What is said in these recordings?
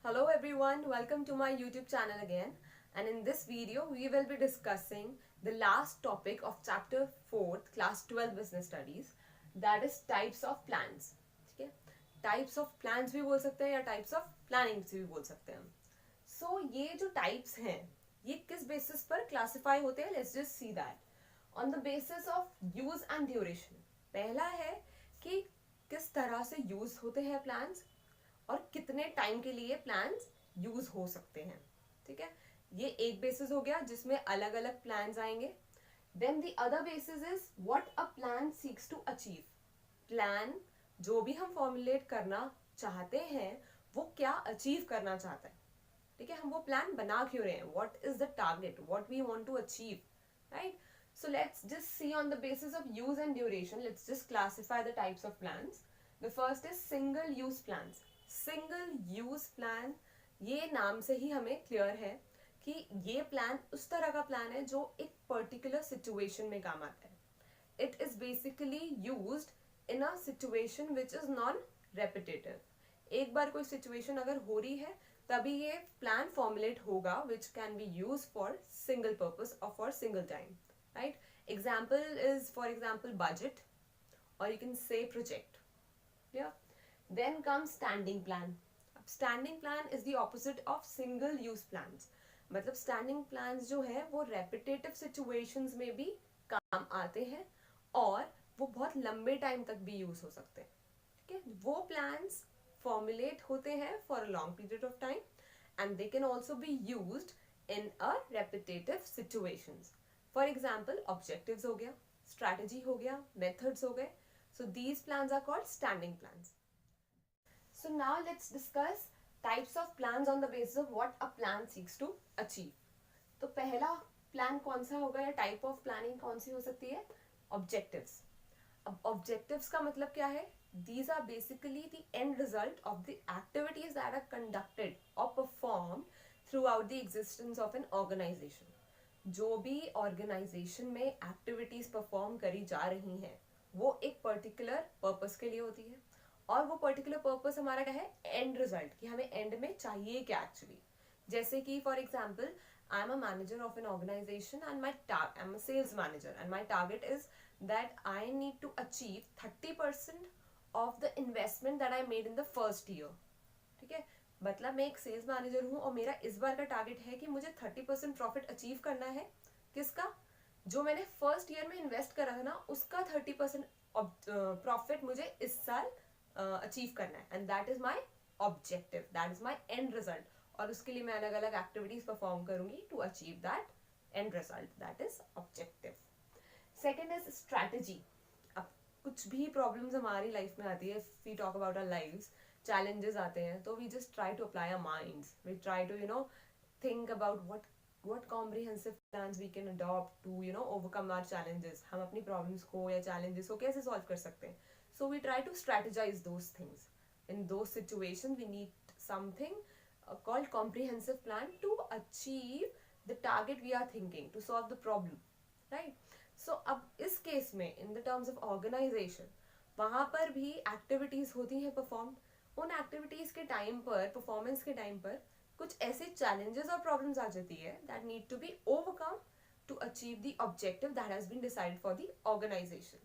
Hello everyone, welcome to my YouTube channel again, and in this video we will be discussing the last topic of chapter 4th class 12 business studies, that is types of plans. ठीक है, types of plans भी बोल सकते हैं या types of planning भी बोल सकते हैं. So ये जो types हैं ये किस basis पर classify होते हैं? Let's just see that. On the basis of use and duration. पहला है कि किस तरह से use होते हैं plans और कितने टाइम के लिए प्लान्स यूज हो सकते हैं. ठीक है, ये एक बेसिस हो गया जिसमें अलग अलग प्लान्स आएंगे. Then the other basis is what a plan seeks to achieve. Plan जो भी हम फॉर्मुलेट करना चाहते हैं वो क्या अचीव करना चाहता है. ठीक है, हम वो प्लान बना क्यों रहे हैं, what is the target, what we want to achieve, right. So let's just see on the basis of use and duration. Let's just classify the types of plans. The first is single use plans. Single use plan, ये नाम से ही हमें clear है कि ये plan उस तरह का प्लान है जो एक पर्टिकुलर सिचुएशन में काम आता है. It is basically used in a situation which is non repetitive. एक बार कोई सिचुएशन अगर हो रही है तभी ये प्लान फॉर्मुलेट होगा which can be use for single purpose और for single time, right. Example is for example budget और यू कैन से प्रोजेक्ट. या Then comes standing plan. Standing plan is the opposite of single use plans. मतलब standing plans जो है वो repetitive situations में भी काम आते हैं और वो बहुत लंबे टाइम तक भी यूज हो सकते हैं. ठीक है, वो plans formulate होते हैं for a long period of time and they can also be used in a repetitive situations. For example, objectives हो गया, strategy हो गया, methods हो गए. So these plans are called standing plans. So now let's discuss types of plans on the basis of what a plan seeks to achieve. तो पहला plan कौन सा होगा या टाइप ऑफ प्लानिंग कौन सी हो सकती है? ऑब्जेक्टिव्स. अब ऑब्जेक्टिव्स का मतलब क्या है? These are basically the end result of the activities that are conducted or performed throughout the existence of an organization. जो भी ऑर्गेनाइजेशन में एक्टिविटीज परफॉर्म करी जा रही हैं वो एक पर्टिकुलर पर्पस के लिए होती है और वो पर्टिकुलर पर्पस हमारा क्या है? एंड रिजल्ट, कि हमें एंड में चाहिए क्या एक्चुअली. जैसे कि for example I am a manager of an organisation and I am a sales manager and my target is that I need to achieve 30% of the investment that I made in the first year. ठीक है, मतलब मैं एक sales manager हूँ और मेरा इस बार का टारगेट है कि मुझे 30% प्रॉफिट अचीव करना है. किसका? जो मैंने फर्स्ट ईयर में इन्वेस्ट करा था ना उसका 30% प्रॉफिट मुझे इस साल अचीव करना है. And that is my objective, that is my end result. और उसके लिए मैं अलग अलग एक्टिविटीज परफॉर्म करूंगी to achieve that end result, that is objective. Second is strategy. अब कुछ भी प्रॉब्लम्स हमारी लाइफ में आती है, we talk about our lives, challenges आते हैं तो we just try to apply our minds, we try to think about what comprehensive plans we can adopt to overcome our challenges. हम अपनी problems को या challenges को कैसे solve कर सकते हैं. So we try to strategize those things. In those situations we need something called comprehensive plan to achieve the target we are thinking, to solve the problem, right. So अब इस case में in the terms of organization वहाँ पर भी activities होती हैं performed. उन activities के time पर, performance के time पर कुछ ऐसे challenges और problems आ जाती है that need to be overcome to achieve the objective that has been decided for the organization.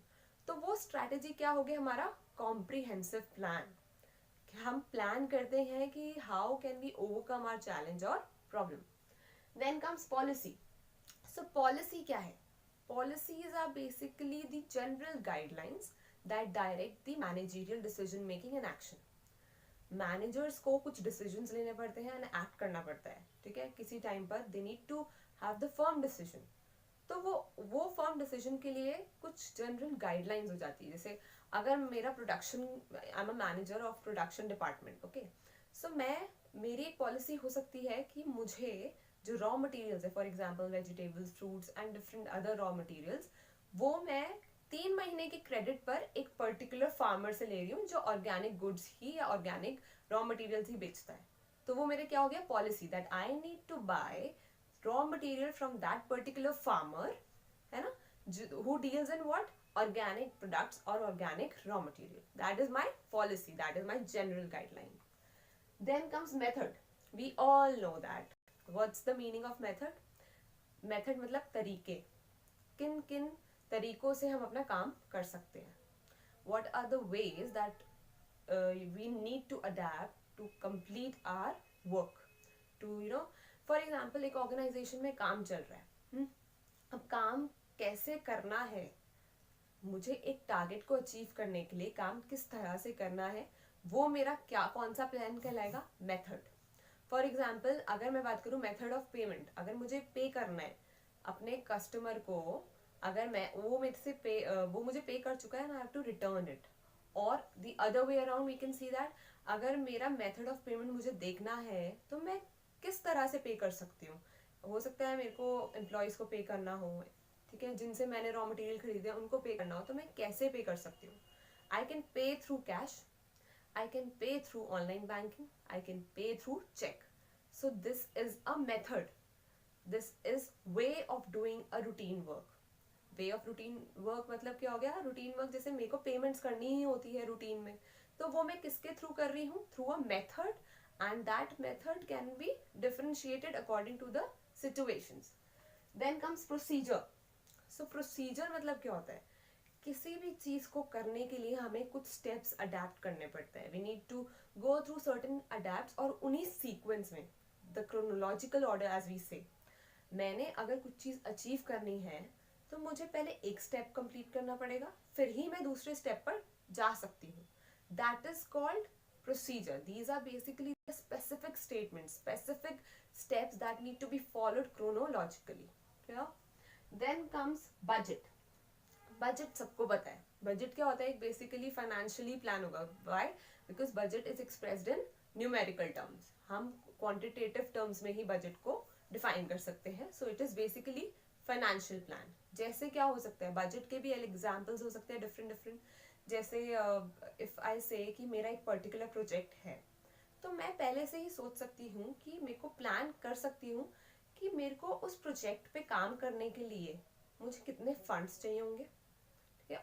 तो वो strategy क्या हो गया हमारा? comprehensive plan. हम plan करते हैं कि how can we overcome our challenge or problem. Then comes policy. So policy क्या है? Policies are basically the general guidelines that direct the managerial decision making and action. Managers को कुछ decisions लेने पड़ते हैं एंड एक्ट करना पड़ता है. ठीक है, किसी टाइम पर they need to have the firm decision. तो वो फर्म डिसीजन के लिए कुछ जनरल गाइडलाइंस हो जाती है. जैसे अगर मेरा production, I am a manager of production department, okay, so मेरी एक पॉलिसी हो सकती है कि मुझे जो रॉ मटेरियल्स है, for example vegetables, fruits and different other raw materials, वो मैं 3 महीने के क्रेडिट पर एक पर्टिकुलर फार्मर से ले रही हूँ जो ऑर्गेनिक गुड्स ही या ऑर्गेनिक रॉ मटेरियल्स ही बेचता है. तो वो मेरे क्या हो गया? Policy that I need to buy raw material from that particular farmer, है ना, who deals in what? Organic products और organic raw material. That is my policy, that is my general guideline. Then comes method. We all know that. What's the meaning of method? Method मतलब तरीके, किन किन तरीकों से हम अपना काम कर सकते हैं. What are the ways that we need to adapt to complete our work? To for example, एक ऑर्गेनाइजेशन में काम चल रहा है. अब काम कैसे करना है, मुझे एक टारगेट को अचीव करने के लिए काम किस तरह से करना है, वो मेरा क्या कौन सा प्लान कहलाएगा? मेथड. फॉर एग्जाम्पल, अगर मैं बात करूँ मेथड ऑफ पेमेंट, अगर मुझे पे करना है अपने कस्टमर को, अगर मैं वो मुझे पे कर चुका है, I have to return it. और the other way around we can see that, अगर मेरा मेथड ऑफ पेमेंट मुझे देखना है तो मैं किस तरह से पे कर सकती हूँ. हो सकता है मेरे को एम्प्लॉयज को पे करना हो, ठीक है, जिनसे मैंने रॉ मटेरियल खरीदे उनको पे करना हो, तो मैं कैसे पे कर सकती हूँ? I can pay through cash, I can pay through online banking, I can pay through check. So this is a method. This is way of doing a routine work. Way of routine work मतलब क्या हो गया? Routine work जैसे मेरे को payments करनी ही होती है routine में, तो वो मैं किसके थ्रू कर रही हूँ? Through a method, and that method can be differentiated according to the situations. Then comes procedure. So procedure मतलब क्या होता है? किसी भी चीज को करने के लिए हमें कुछ स्टेप्स अडेप्ट करने पड़ते हैं. We need to go through certain adepts, और उन्हीं सीक्वेंस में, the chronological order as we say. मैंने अगर कुछ चीज अचीव करनी है तो मुझे पहले एक स्टेप कंप्लीट करना पड़ेगा, फिर ही मैं दूसरे स्टेप पर जा सकती हूँ. That is called procedure. These are basically the specific statements, specific steps that need to be followed chronologically. Clear? Then comes budget. Budget सबको पता है. बजट क्या होता है? एक बेसिकली फाइनेंशियली प्लान होगा. Why? Because budget is expressed in numerical terms. हम quantitative terms में ही बजट को डिफाइन कर सकते हैं. So it is basically financial plan. जैसे क्या हो सकता है? बजट के भी एग्जाम्पल्स हो सकते हैं डिफरेंट डिफरेंट. जैसे इफ आई से कि मेरा एक पर्टिकुलर प्रोजेक्ट है, तो मैं पहले से ही सोच सकती हूँ कि मेरे को प्लान कर सकती हूँ कि मेरे को उस प्रोजेक्ट पे काम करने के लिए मुझे कितने फंड्स चाहिए होंगे,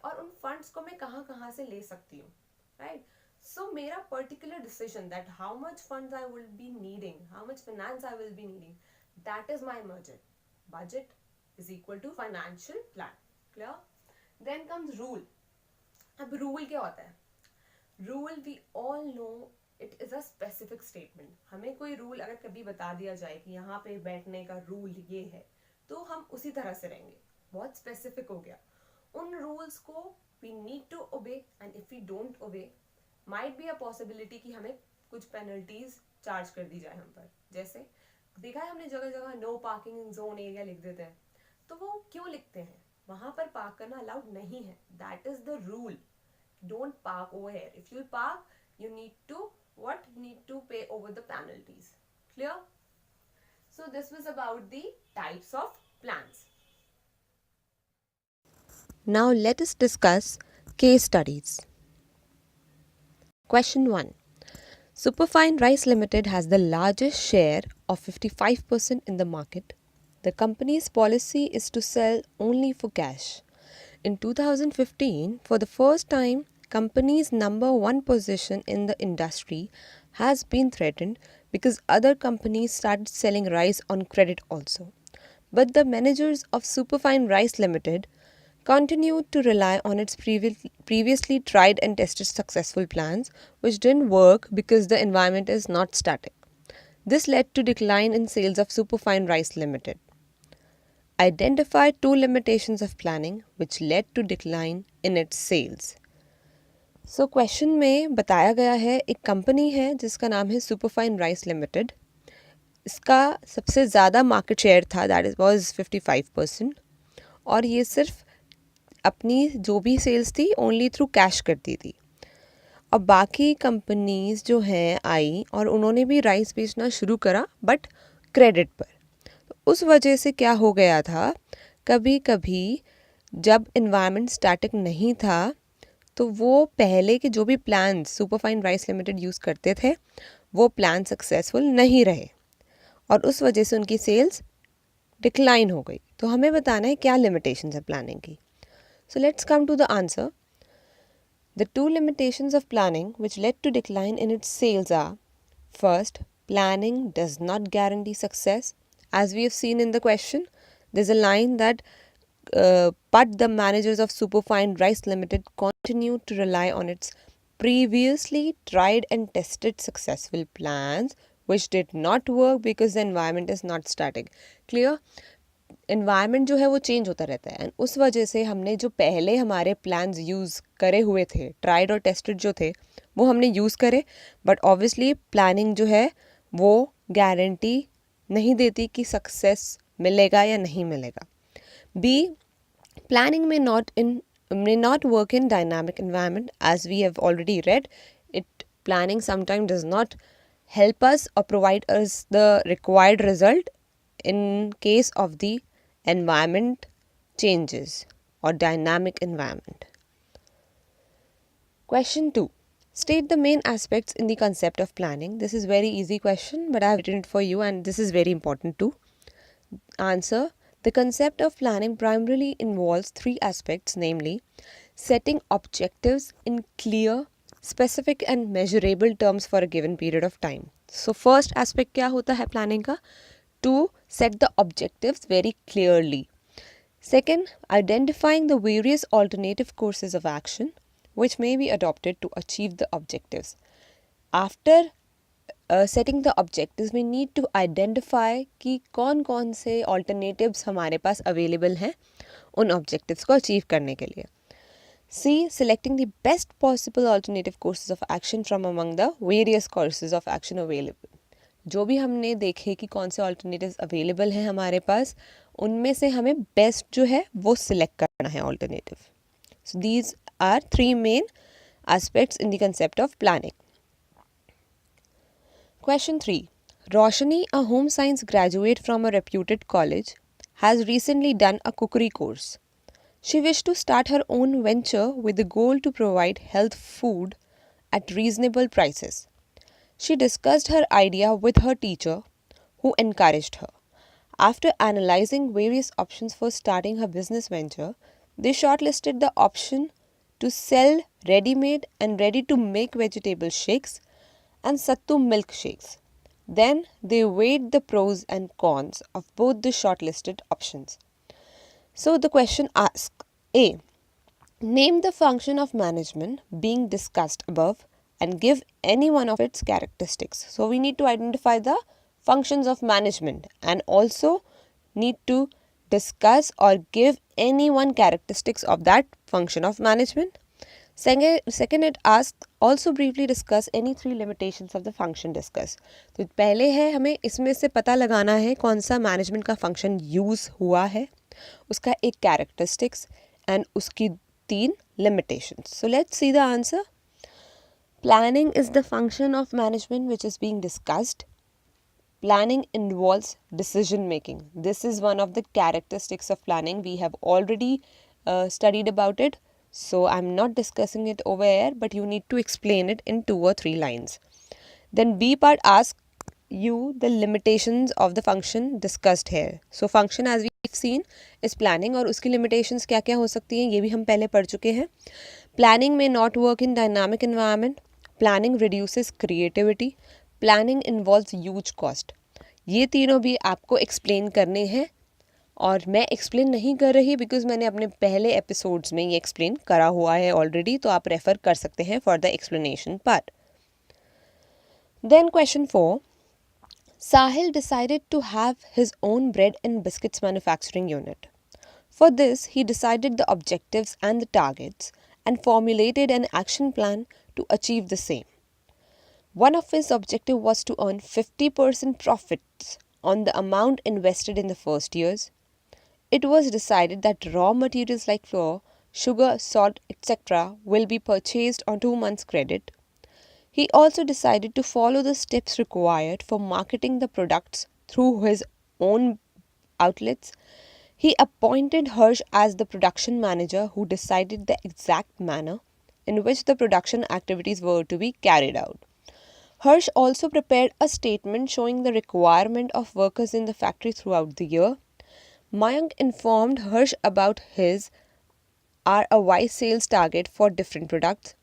और उन फंड्स को मैं कहाँ कहाँ से ले सकती हूँ. राइट? सो मेरा particular decision that how much funds I will be needing, how much finance I will be needing, that is my budget. Budget is equal to financial plan. Clear? Then comes rule. अब rule क्या होता है? Rule we all know it is a specific statement. हमें कोई rule अगर कभी बता दिया जाए कि यहाँ पे बैठने का रूल ये है, तो हम उसी तरह से रहेंगे. बहुत स्पेसिफिक हो गया. उन रूल्स को we need to obey, and if we don't obey, might be a possibility कि हमें कुछ पेनल्टीज चार्ज कर दी जाए हम पर. जैसे देखा है हमने जगह जगह no parking in zone area लिख देते हैं. तो वो क्यों लिखते हैं? वहां पर पार्क करना अलाउड नहीं है. That is the rule. Don't park over here. If you park, you need to what? You need to pay over the penalties. Clear? So this was about the types of plans. Now let us discuss case studies. Question 1. Superfine Rice Limited has the largest share of 55% in the market. The company's policy is to sell only for cash. In 2015, for the first time, company's number one position in the industry has been threatened because other companies started selling rice on credit also. But the managers of Superfine Rice Limited continued to rely on its previously tried and tested successful plans, which didn't work because the environment is not static. This led to decline in sales of Superfine Rice Limited. Identify two limitations of planning which led to decline in its sales. So question में बताया गया है एक company है जिसका नाम है superfine rice limited. इसका सबसे ज़्यादा मार्केट शेयर था, दैट इज वॉज 55%, और ये सिर्फ अपनी जो भी सेल्स थी ओनली थ्रू कैश करती थी. और बाकी कंपनीज जो हैं आई और उन्होंने भी राइस बेचना शुरू करा बट क्रेडिट पर. उस वजह से क्या हो गया था, कभी कभी जब इन्वायरमेंट स्टैटिक नहीं था तो वो पहले के जो भी plan superfine rice limited use करते थे वो प्लान सक्सेसफुल नहीं रहे और उस वजह से उनकी सेल्स डिक्लाइन हो गई. तो हमें बताना है क्या लिमिटेशंस है प्लानिंग की. So let's come to the answer. The two limitations of planning which led to decline in its sales are: first, planning does not guarantee success. As we have seen in the question, there's a line that but the managers of Superfine Rice Limited continue to rely on its previously tried and tested successful plans which did not work because the environment is not static. Clear? Environment जो है वो change होता रहता है and उस वजह से हमने जो पहले हमारे प्लान्स यूज़ करे हुए थे, ट्राइड और टेस्टेड जो थे, वो हमने यूज़ करे, बट ऑब्वियसली प्लानिंग जो है वो गारंटी नहीं देती कि सक्सेस मिलेगा या नहीं मिलेगा. B, planning may not work in dynamic environment. As we have already read, planning sometimes does not help us or provide us the required result in case of the environment changes or dynamic environment. Question 2. State the main aspects in the concept of planning. This is very easy question, but I have written it for you and this is very important too. Answer. The concept of planning primarily involves three aspects, namely setting objectives in clear, specific and measurable terms for a given period of time. So first aspect क्या होता है planning का? To set the objectives very clearly. Second, identifying the various alternative courses of action which may be adopted to achieve the objectives. After setting the objectives, we need to identify कि कौन कौन से alternatives हमारे पास available हैं उन objectives को achieve करने के लिए. C. Selecting the best possible alternative courses of action from among the various courses of action available. जो भी हमने देखे कि कौन से alternatives available हैं हमारे पास, उनमें से हमें best जो है वो select करना है alternative. So these are three main aspects in the concept of planning. Question 3. Roshni, a home science graduate from a reputed college, has recently done a cookery course. She wished to start her own venture with the goal to provide health food at reasonable prices. She discussed her idea with her teacher, who encouraged her. After analyzing various options for starting her business venture, they shortlisted the option to sell ready-made and ready-to-make vegetable shakes and sattu milkshakes. Then they weighed the pros and cons of both the shortlisted options. So the question asks, A. Name the function of management being discussed above and give any one of its characteristics. So we need to identify the functions of management and also need to discuss or give any one characteristics of that function of management. Second, it asks also briefly discuss any three limitations of the function discussed. तो पहले है हमें इसमें से पता लगाना है कौन सा मैनेजमेंट का फंक्शन यूज़ हुआ है, उसका एक कैरेक्टरिस्टिक्स एंड उसकी तीन limitations. So let's see the answer. Planning is the function of management which is being discussed. Planning involves decision making. This is one of the characteristics of planning. We have already studied about it. So I'm not discussing it over here, but you need to explain it in 2 or 3 lines. Then B part asks you the limitations of the function discussed here. So function as we've seen is planning और उसकी limitations क्या क्या हो सकती हैं ये भी हम पहले पढ़ चुके हैं. Planning may not work in dynamic environment. Planning reduces creativity. Planning involves huge cost. ये तीनों भी आपको explain करने हैं और मैं एक्सप्लेन नहीं कर रही बिकॉज मैंने अपने पहले एपिसोड्स में ये एक्सप्लेन करा हुआ है ऑलरेडी, तो आप रेफर कर सकते हैं for the explanation part. Then question 4. Sahil decided to have his own bread and biscuits manufacturing unit. For this he decided the objectives and the targets and formulated an action plan to achieve the same. One of his objective was to earn 50% profits on the amount invested in the first years. It was decided that raw materials like flour, sugar, salt, etc. will be purchased on 2 months' credit. He also decided to follow the steps required for marketing the products through his own outlets. He appointed Harsh as the production manager who decided the exact manner in which the production activities were to be carried out. Harsh also prepared a statement showing the requirement of workers in the factory throughout the year. Mayank informed Harsh about his ROI sales target for different products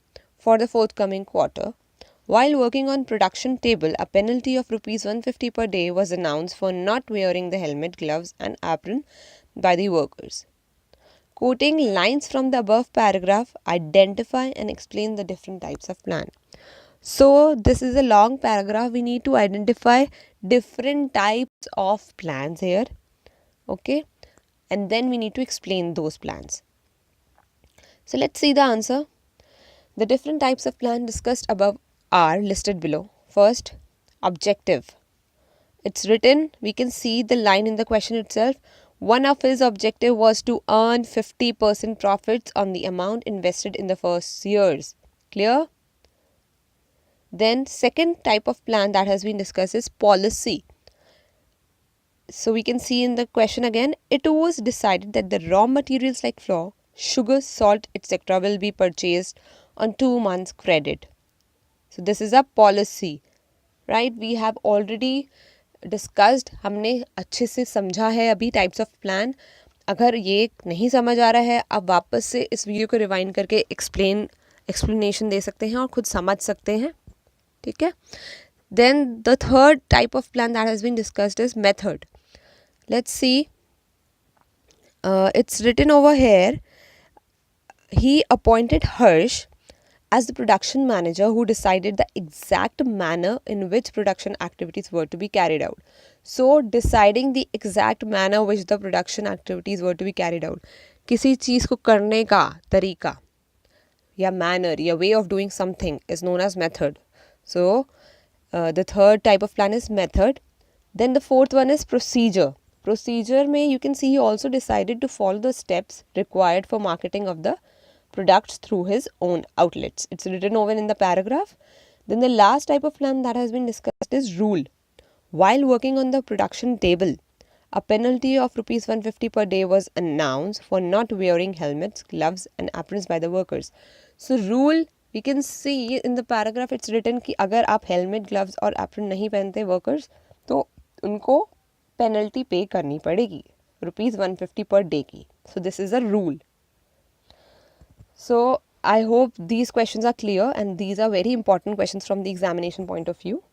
for the forthcoming quarter. While working on production table, a penalty of rupees 150 per day was announced for not wearing the helmet, gloves and apron by the workers. Quoting lines from the above paragraph, identify and explain the different types of plan. So this is a long paragraph. We need to identify different types of plans here. Okay. And then we need to explain those plans. So let's see the answer. The different types of plan discussed above are listed below. First, objective. It's written, we can see the line in the question itself. One of his objective was to earn 50% profits on the amount invested in the first years. Clear? Then second type of plan that has been discussed is policy. So we can see in the question again, it was decided that the raw materials like flour, sugar, salt, etc. will be purchased on 2 months credit. So this is a policy, right? We have already discussed, हमने अच्छे से समझा है अभी types of plan. अगर ये नहीं समझ आ रहा है, आप वापस से इस वीडियो को रिवाइंड करके explanation दे सकते हैं और खुद समझ सकते हैं. ठीक है? Then the third type of plan that has been discussed is method. Let's see. It's written over here. He appointed Harsh as the production manager who decided the exact manner in which production activities were to be carried out. So, deciding the exact manner which the production activities were to be carried out. किसी चीज़ को करने का तरीका या manner या way of doing something is known as method. So, the third type of plan is method. Then the fourth one is procedure. Procedure में you can see he also decided to follow the steps required for marketing of the products through his own outlets. It's written over in the paragraph. Then the last type of plan that has been discussed is rule. While working on the production table, a penalty of rupees 150 per day was announced for not wearing helmets, gloves and aprons by the workers. So rule, we can see in the paragraph it's written कि अगर आप helmet, gloves और apron नहीं पहनते workers तो उनको penalty pay करनी पड़ेगी rupees 150 per day की. So this is a rule. So I hope these questions are clear and these are very important questions from the examination point of view.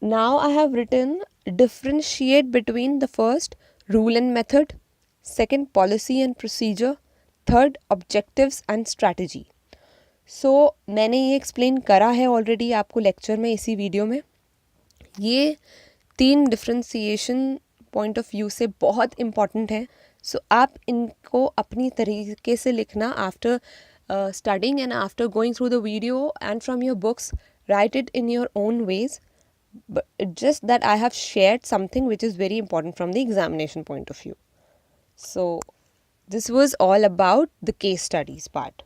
Now I have written differentiate between the first rule and method, second policy and procedure, third objectives and strategy. So मैंने ये explain करा है already आपको lecture में इसी video में. ये 3 differentiation point of view से बहुत important है. So आप इनको अपनी तरीके से लिखना after studying and after going through the video and from your books, write it in your own ways. But it's just that I have shared something which is very important from the examination point of view. So this was all about the case studies part.